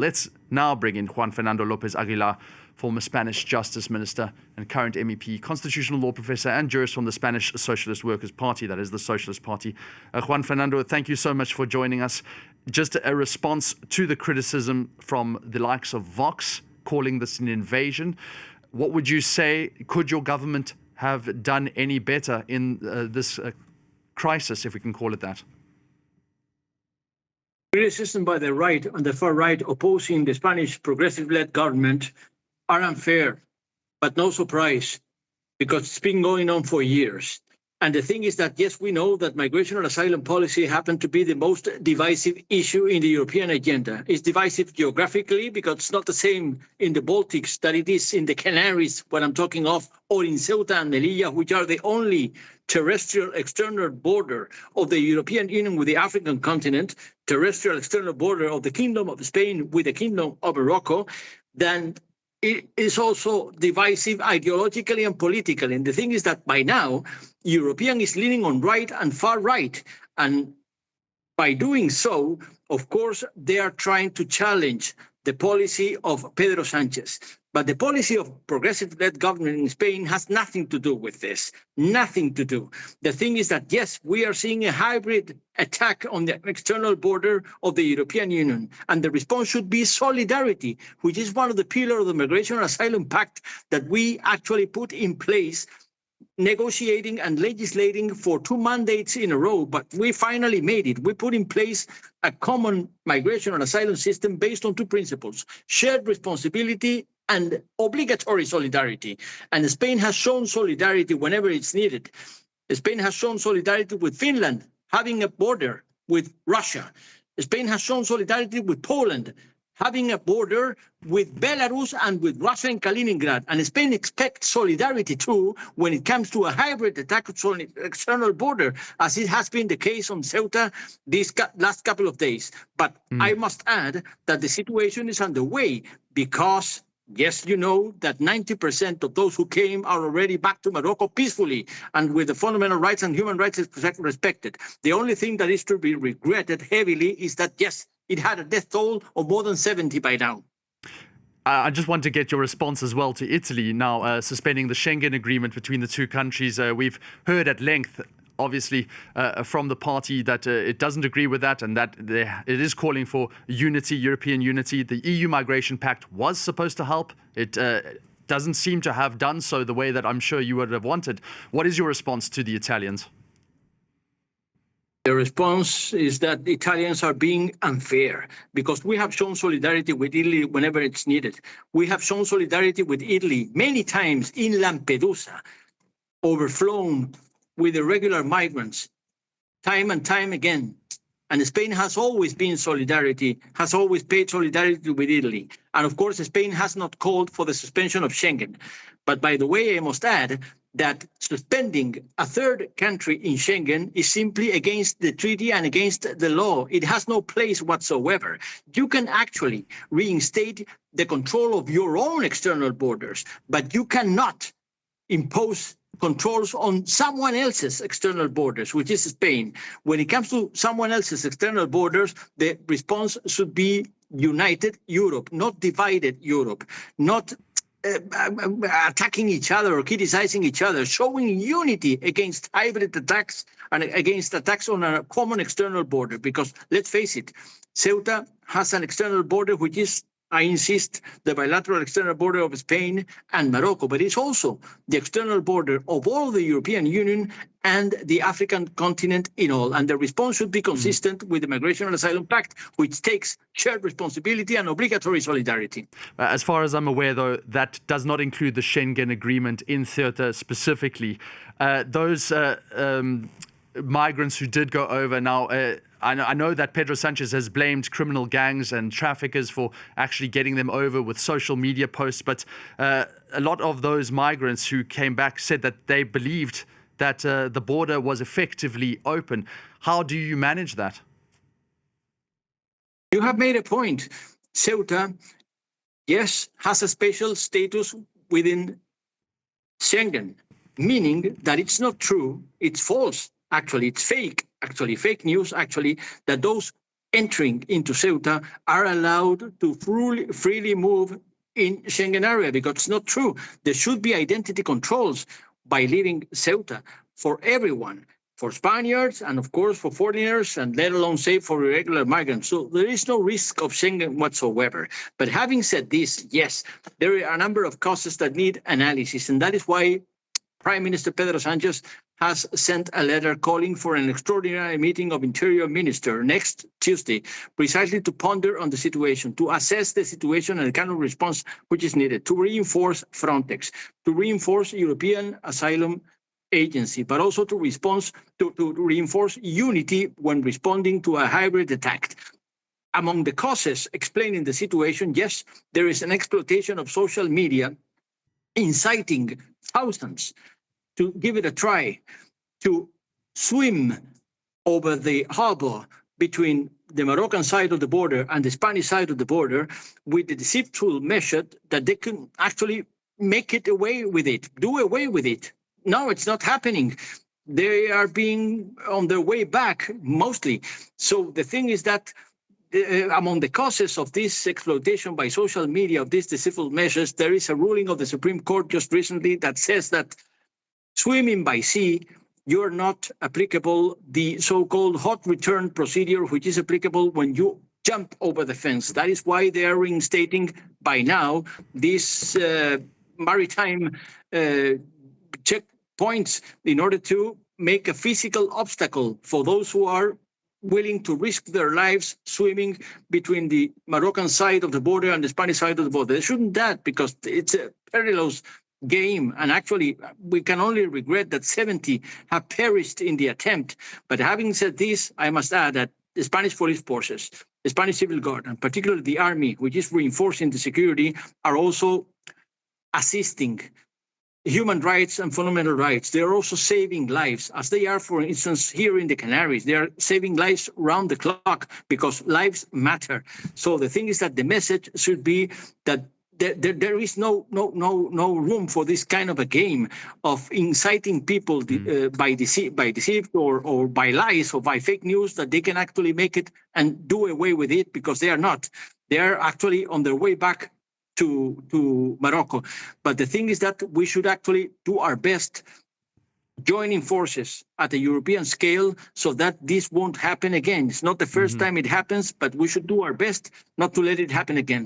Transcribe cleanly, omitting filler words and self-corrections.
Let's now bring in Juan Fernando Lopez Aguilar, former Spanish Justice Minister and current MEP, constitutional law professor and jurist from the Spanish Socialist Workers Party, that is the Socialist Party. Juan Fernando, thank you so much for joining us. Just a response to the criticism from the likes of Vox, calling this an invasion. What would you say, could your government have done any better in this crisis, if we can call it that? Criticism by the right and the far right opposing the Spanish progressive-led government are unfair, but no surprise, because it's been going on for years. And the thing is that, yes, we know that migration and asylum policy happen to be the most divisive issue in the European agenda. It's divisive geographically because it's not the same in the Baltics that it is in the Canaries, what I'm talking of, or in Ceuta and Melilla, which are the only terrestrial external border of the European Union with the African continent, terrestrial external border of the Kingdom of Spain with the Kingdom of Morocco. Then it is also divisive ideologically and politically. And the thing is that by now, European is leaning on right and far right. And by doing so, of course, they are trying to challenge the policy of Pedro Sanchez. But the policy of progressive-led government in Spain has nothing to do with this, nothing to do. The thing is that, yes, we are seeing a hybrid attack on the external border of the European Union. And the response should be solidarity, which is one of the pillars of the Migration and Asylum Pact that we actually put in place, negotiating and legislating for 2 mandates in a row, but we finally made it. We put in place a common migration and asylum system based on 2 principles: shared responsibility and obligatory solidarity. And Spain has shown solidarity whenever it's needed. Spain has shown solidarity with Finland, having a border with Russia. Spain has shown solidarity with Poland, having a border with Belarus and with Russia in Kaliningrad. And Spain expects solidarity too when it comes to a hybrid attack on the external border, as it has been the case on Ceuta these last couple of days. But I must add that the situation is underway because, yes, you know that 90% of those who came are already back to Morocco peacefully and with the fundamental rights and human rights respected. The only thing that is to be regretted heavily is that, yes, it had a death toll of more than 70 by now. I just want to get your response as well to Italy now suspending the Schengen agreement between the 2 countries. We've heard at length, obviously, from the party that it doesn't agree with that and that it is calling for unity, European unity. The EU Migration Pact was supposed to help. It doesn't seem to have done so the way that I'm sure you would have wanted. What is your response to the Italians? The response is that the Italians are being unfair because we have shown solidarity with Italy whenever it's needed. We have shown solidarity with Italy many times in Lampedusa, overflown with irregular migrants, time and time again. And Spain has always been solidarity, has always paid solidarity with Italy. And of course, Spain has not called for the suspension of Schengen. But by the way, I must add that suspending a 3rd country in Schengen is simply against the treaty and against the law. It has no place whatsoever. You can actually reinstate the control of your own external borders, but you cannot impose controls on someone else's external borders, which is Spain. When it comes to someone else's external borders, the response should be united Europe, not divided Europe, not attacking each other or criticizing each other, showing unity against hybrid attacks and against attacks on a common external border. Because let's face it, Ceuta has an external border which is, I insist, the bilateral external border of Spain and Morocco, but it's also the external border of all the European Union and the African continent in all. And the response should be consistent with the Migration and Asylum Pact, which takes shared responsibility and obligatory solidarity. As far as I'm aware, though, that does not include the Schengen agreement in Ceuta specifically. Those migrants who did go over now, I know that Pedro Sanchez has blamed criminal gangs and traffickers for actually getting them over with social media posts, but a lot of those migrants who came back said that they believed that the border was effectively open. How do you manage that? You have made a point. Ceuta, yes, has a special status within Schengen, meaning that it's not true, it's false. Actually, it's fake news, that those entering into Ceuta are allowed to freely move in Schengen area, because it's not true. There should be identity controls by leaving Ceuta for everyone, for Spaniards and of course for foreigners, and let alone say for irregular migrants. So there is no risk of Schengen whatsoever. But having said this, yes, there are a number of causes that need analysis, and that is why Prime Minister Pedro Sanchez has sent a letter calling for an extraordinary meeting of Interior Minister next Tuesday, precisely to ponder on the situation, to assess the situation and the kind of response which is needed, to reinforce Frontex, to reinforce European Asylum Agency, but also to reinforce unity when responding to a hybrid attack. Among the causes explaining the situation, yes, there is an exploitation of social media, inciting thousands to give it a try, to swim over the harbor between the Moroccan side of the border and the Spanish side of the border with the deceitful method that they can actually make it away with it, do away with it. No, it's not happening. They are being on their way back, mostly. So the thing is that among the causes of this exploitation by social media of these deceitful measures, there is a ruling of the Supreme Court just recently that says that swimming by sea, you're not applicable the so-called hot return procedure, which is applicable when you jump over the fence. That is why they are reinstating by now these maritime checkpoints in order to make a physical obstacle for those who are willing to risk their lives swimming between the Moroccan side of the border and the Spanish side of the border. They shouldn't that, because it's a perilous game. And actually, we can only regret that 70 have perished in the attempt. But having said this, I must add that the Spanish police forces, the Spanish civil guard, and particularly the army, which is reinforcing the security, are also assisting human rights and fundamental rights. They are also saving lives, as they are, for instance, here in the Canaries. They are saving lives round the clock because lives matter. So the thing is that the message should be that there is no room for this kind of a game of inciting people by deceit or by lies or by fake news, that they can actually make it and do away with it, because they are not. They are actually on their way back to Morocco. But the thing is that we should actually do our best joining forces at the European scale so that this won't happen again. It's not the first time it happens, but we should do our best not to let it happen again.